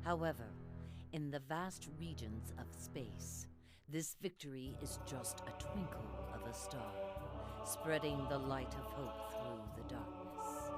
However, in the vast regions of space, this victory is just a twinkle of a star, spreading the light of hope through the darkness.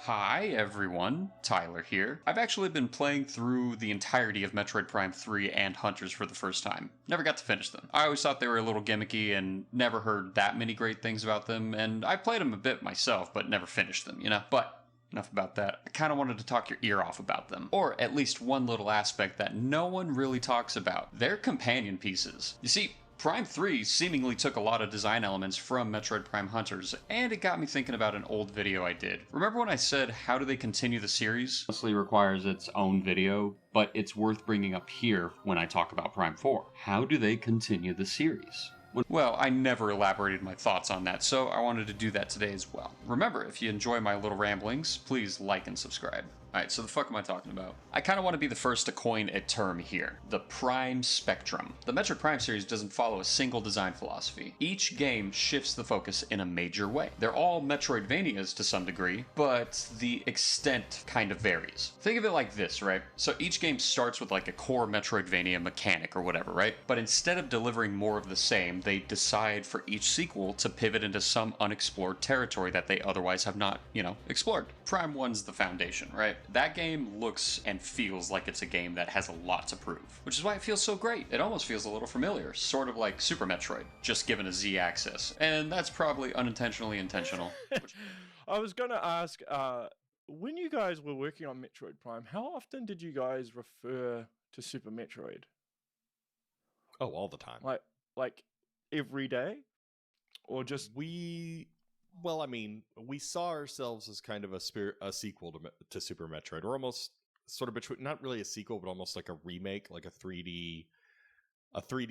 Hi everyone, Tyler here. I've actually been playing through the entirety of Metroid Prime 3 and Hunters for the first time. Never got to finish them. I always thought they were a little gimmicky and never heard that many great things about them, and I played them a bit myself, but never finished them, you know? But enough about that. I kind of wanted to talk your ear off about them. Or at least one little aspect that no one really talks about. Their companion pieces. You see, Prime 3 seemingly took a lot of design elements from Metroid Prime Hunters, and it got me thinking about an old video I did. Remember when I said, how do they continue the series? Honestly requires its own video, but it's worth bringing up here when I talk about Prime 4. How do they continue the series? Well, I never elaborated my thoughts on that, so I wanted to do that today as well. Remember, if you enjoy my little ramblings, please like and subscribe. Alright, so the fuck am I talking about? I kind of want to be the first to coin a term here. The Prime Spectrum. The Metroid Prime series doesn't follow a single design philosophy. Each game shifts the focus in a major way. They're all Metroidvanias to some degree, but the extent kind of varies. Think of it like this, right? So each game starts with like a core Metroidvania mechanic or whatever, right? But instead of delivering more of the same, they decide for each sequel to pivot into some unexplored territory that they otherwise have not, explored. Prime 1's the foundation, right? That game looks and feels like it's a game that has a lot to prove, which is why it feels so great. It almost feels a little familiar, sort of like Super Metroid, just given a Z-axis. And that's probably unintentionally intentional. I was going to ask, when you guys were working on Metroid Prime, how often did you guys refer to Super Metroid? Oh, all the time. Like every day? Or just... Well, I mean, we saw ourselves as kind of a sequel to Super Metroid, or almost sort of between, not really a sequel, but almost like a remake, like a 3D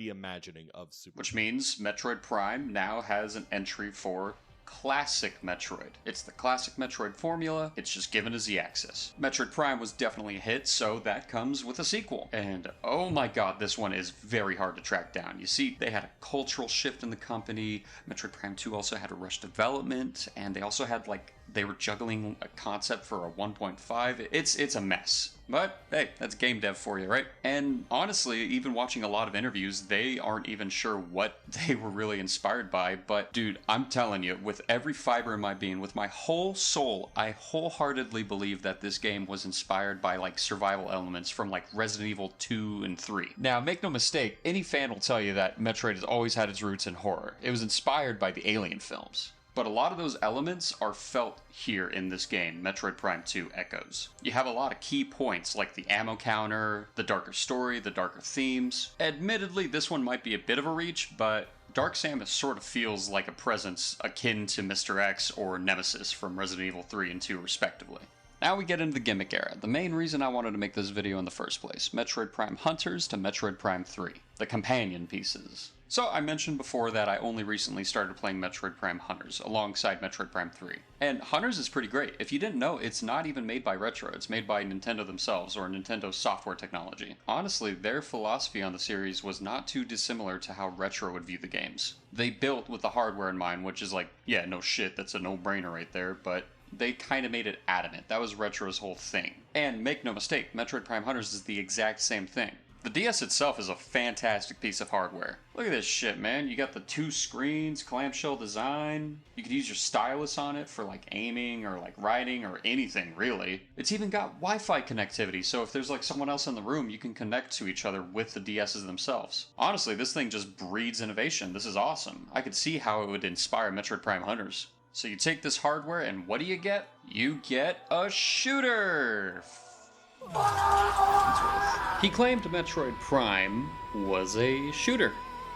imagining of Super. Which means Metroid Prime now has an entry for classic Metroid. It's the classic Metroid formula, it's just given a Z-axis. Metroid Prime was definitely a hit, so that comes with a sequel. And oh my god, this one is very hard to track down. You see, they had a cultural shift in the company. Metroid Prime 2 also had a rush development, and they also had they were juggling a concept for a 1.5. It's a mess. But hey, that's game dev for you, right? And honestly, even watching a lot of interviews, they aren't even sure what they were really inspired by. But dude, I'm telling you, with every fiber in my being, with my whole soul, I wholeheartedly believe that this game was inspired by survival elements from Resident Evil 2 and 3. Now, make no mistake, any fan will tell you that Metroid has always had its roots in horror. It was inspired by the Alien films. But a lot of those elements are felt here in this game, Metroid Prime 2 echoes. You have a lot of key points like the ammo counter, the darker story, the darker themes. Admittedly, this one might be a bit of a reach, but Dark Samus sort of feels like a presence akin to Mr. X or Nemesis from Resident Evil 3 and 2 respectively. Now we get into the gimmick era, the main reason I wanted to make this video in the first place, Metroid Prime Hunters to Metroid Prime 3, the companion pieces. So I mentioned before that I only recently started playing Metroid Prime Hunters alongside Metroid Prime 3. And Hunters is pretty great. If you didn't know, it's not even made by Retro, it's made by Nintendo themselves or Nintendo software technology. Honestly, their philosophy on the series was not too dissimilar to how Retro would view the games. They built with the hardware in mind, which is yeah, no shit, that's a no-brainer right there, but they kind of made it adamant. That was Retro's whole thing. And make no mistake, Metroid Prime Hunters is the exact same thing. The DS itself is a fantastic piece of hardware. Look at this shit, man. You got the 2 screens, clamshell design. You could use your stylus on it for aiming or writing or anything, really. It's even got Wi-Fi connectivity, so if there's someone else in the room, you can connect to each other with the DSs themselves. Honestly, this thing just breeds innovation. This is awesome. I could see how it would inspire Metroid Prime Hunters. So you take this hardware and what do you get? You get a shooter! He claimed Metroid Prime was a shooter,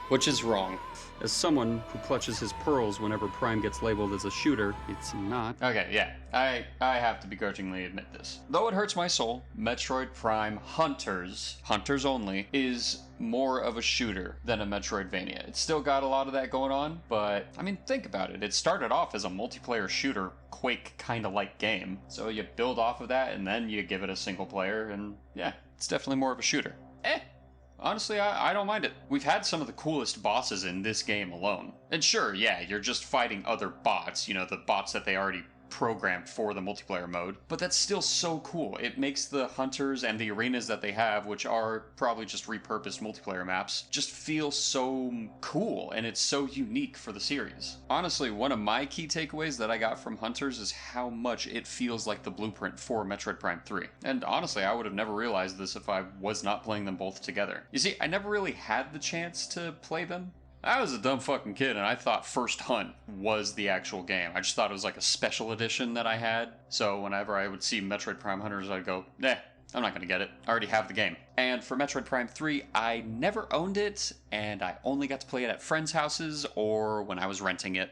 which is wrong. As someone who clutches his pearls whenever Prime gets labeled as a shooter, it's not. Okay, yeah, I have to begrudgingly admit this. Though it hurts my soul, Metroid Prime Hunters only, is more of a shooter than a Metroidvania. It's still got a lot of that going on, but I mean, think about it. It started off as a multiplayer shooter, Quake kind of like game. So you build off of that and then you give it a single player, and yeah, it's definitely more of a shooter. Honestly, I don't mind it. We've had some of the coolest bosses in this game alone. And sure, yeah, you're just fighting other bots, the bots that they already programmed for the multiplayer mode, but that's still so cool. It makes the hunters and the arenas that they have, which are probably just repurposed multiplayer maps, just feel so cool, and it's so unique for the series. Honestly, one of my key takeaways that I got from Hunters is how much it feels like the blueprint for Metroid Prime 3. And honestly, I would have never realized this if I was not playing them both together. You see, I never really had the chance to play them. I was a dumb fucking kid and I thought First Hunt was the actual game. I just thought it was like a special edition that I had. So whenever I would see Metroid Prime Hunters, I'd go, nah, I'm not gonna get it. I already have the game. And for Metroid Prime 3, I never owned it, and I only got to play it at friends' houses or when I was renting it.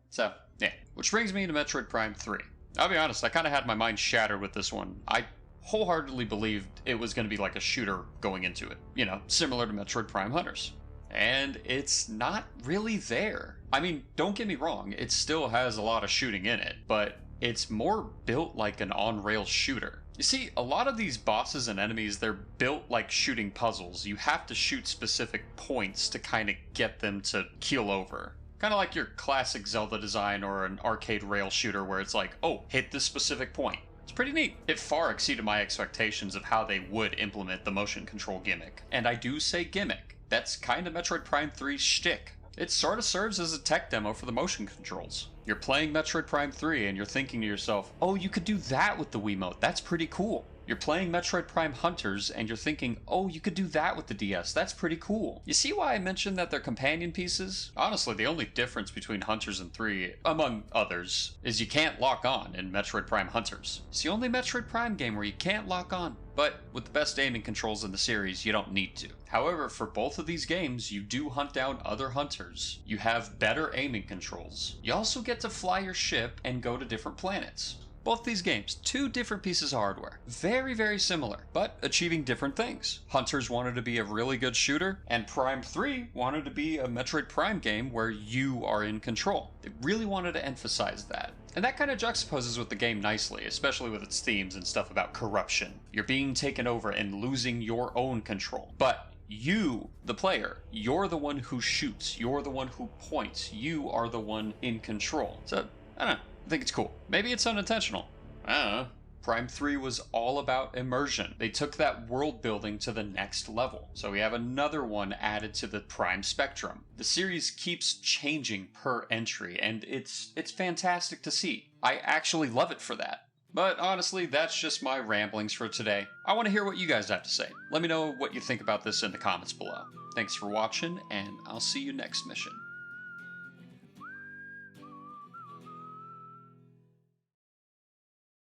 So, yeah. Which brings me to Metroid Prime 3. I'll be honest, I kind of had my mind shattered with this one. I wholeheartedly believed it was going to be like a shooter going into it. You know, similar to Metroid Prime Hunters. And it's not really there. I mean, don't get me wrong, it still has a lot of shooting in it, but it's more built like an on-rail shooter. You see, a lot of these bosses and enemies, they're built like shooting puzzles. You have to shoot specific points to kind of get them to keel over. Kind of like your classic Zelda design or an arcade rail shooter where it's like, oh, hit this specific point. It's pretty neat. It far exceeded my expectations of how they would implement the motion control gimmick. And I do say gimmick. That's kind of Metroid Prime 3's shtick. It sort of serves as a tech demo for the motion controls. You're playing Metroid Prime 3 and you're thinking to yourself, oh, you could do that with the Wiimote. That's pretty cool. You're playing Metroid Prime Hunters and you're thinking, oh, you could do that with the DS. That's pretty cool. You see why I mentioned that they're companion pieces? Honestly, the only difference between Hunters and 3, among others, is you can't lock on in Metroid Prime Hunters. It's the only Metroid Prime game where you can't lock on. But with the best aiming controls in the series, you don't need to. However, for both of these games, you do hunt down other hunters. You have better aiming controls. You also get to fly your ship and go to different planets. Both these games, two different pieces of hardware. Very, very similar, but achieving different things. Hunters wanted to be a really good shooter, and Prime 3 wanted to be a Metroid Prime game where you are in control. They really wanted to emphasize that. And that kind of juxtaposes with the game nicely, especially with its themes and stuff about corruption. You're being taken over and losing your own control. But you, the player, you're the one who shoots. You're the one who points. You are the one in control. So, I don't know. I think it's cool. Maybe it's unintentional. I don't know. Prime 3 was all about immersion. They took that world building to the next level. So we have another one added to the Prime spectrum. The series keeps changing per entry, and it's fantastic to see. I actually love it for that. But honestly, that's just my ramblings for today. I want to hear what you guys have to say. Let me know what you think about this in the comments below. Thanks for watching, and I'll see you next mission.